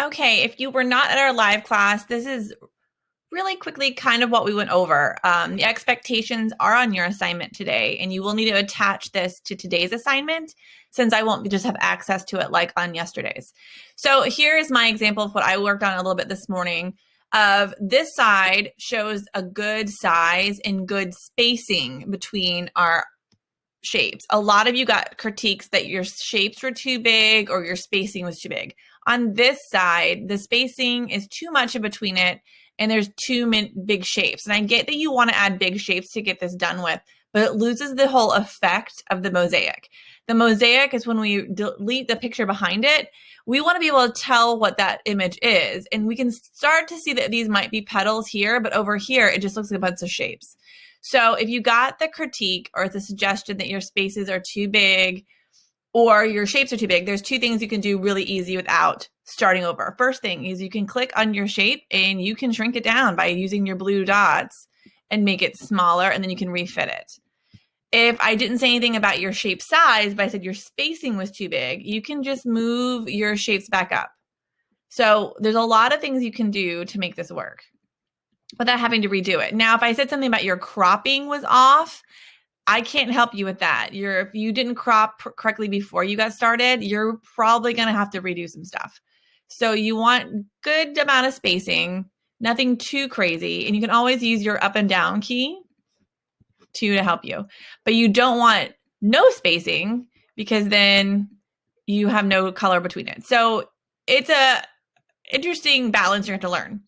Okay, if you were not at our live class, this is really quickly kind of what we went over. The expectations are on your assignment today, and you will need to attach this to today's assignment since I won't just have access to it like on yesterday's. So here is my example of what I worked on a little bit this morning. Of this side shows a good size and good spacing between our shapes. A lot of you got critiques that your shapes were too big or your spacing was too big. On this side, the spacing is too much in between it, and there's too many big shapes. And I get that you want to add big shapes to get this done with, but it loses the whole effect of the mosaic. The mosaic is when we delete the picture behind it, we want to be able to tell what that image is. And we can start to see that these might be petals here, but over here, it just looks like a bunch of shapes. So if you got the critique or the suggestion that your spaces are too big or your shapes are too big, there's two things you can do really easy without starting over. First thing is you can click on your shape and you can shrink it down by using your blue dots and make it smaller, and then you can refit it. If I didn't say anything about your shape size, but I said your spacing was too big, you can just move your shapes back up. So there's a lot of things you can do to make this work without having to redo it. Now, if I said something about your cropping was off, I can't help you with that. If you didn't crop correctly before you got started, you're probably going to have to redo some stuff. So you want good amount of spacing, nothing too crazy. And you can always use your up and down key to help you. But you don't want no spacing because then you have no color between it. So it's a interesting balance you have to learn.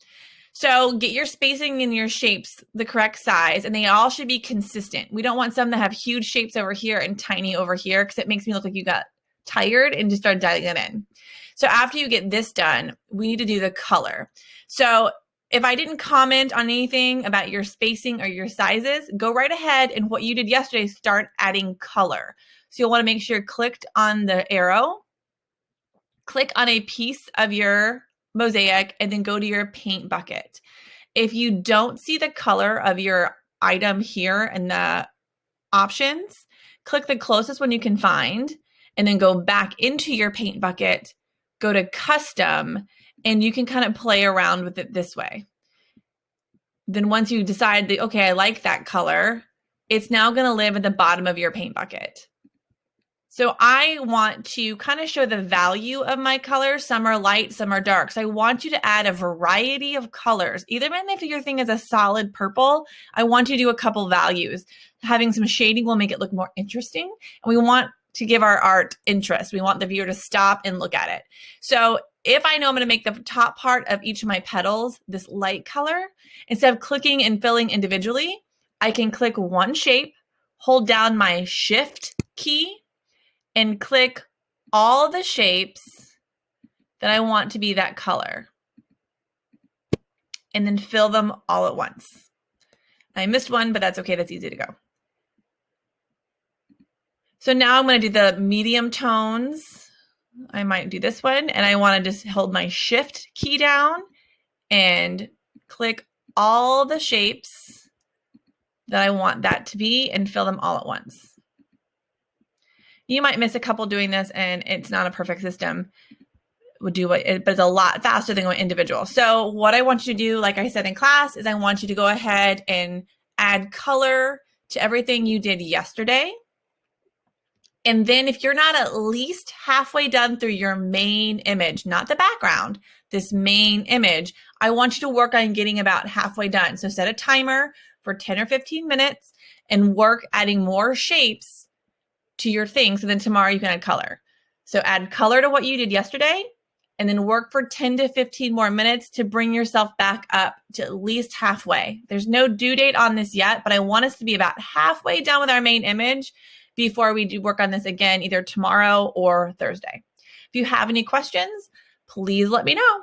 So get your spacing and your shapes the correct size, and they all should be consistent. We don't want some that have huge shapes over here and tiny over here because it makes me look like you got tired and just started dialing it in. So after you get this done, we need to do the color. So if I didn't comment on anything about your spacing or your sizes, go right ahead and what you did yesterday, start adding color. So you'll want to make sure you clicked on the arrow, click on a piece of your mosaic, and then go to your paint bucket. If you don't see the color of your item here in the options, click the closest one you can find, and then go back into your paint bucket, go to custom, and you can kind of play around with it this way. Then once you decide that, okay, I like that color, it's now going to live at the bottom of your paint bucket. So I want to kind of show the value of my colors. Some are light, some are dark. So I want you to add a variety of colors. Even if your thing is a solid purple, I want you to do a couple values. Having some shading will make it look more interesting. And we want to give our art interest. We want the viewer to stop and look at it. So if I know I'm going to make the top part of each of my petals this light color, instead of clicking and filling individually, I can click one shape, hold down my Shift key, and click all the shapes that I want to be that color, and then fill them all at once. I missed one, but that's okay. That's easy to go. So now I'm going to do the medium tones. I might do this one, and I want to just hold my Shift key down and click all the shapes that I want that to be and fill them all at once. You might miss a couple doing this, and it's not a perfect system. Would do it, but it's a lot faster than going individual. So what I want you to do, like I said in class, is I want you to go ahead and add color to everything you did yesterday. And then if you're not at least halfway done through your main image, not the background, this main image, I want you to work on getting about halfway done. So set a timer for 10 or 15 minutes and work adding more shapes to your thing. So then tomorrow you can add color. So add color to what you did yesterday, and then work for 10 to 15 more minutes to bring yourself back up to at least halfway. There's no due date on this yet, but I want us to be about halfway done with our main image before we do work on this again, either tomorrow or Thursday. If you have any questions, please let me know.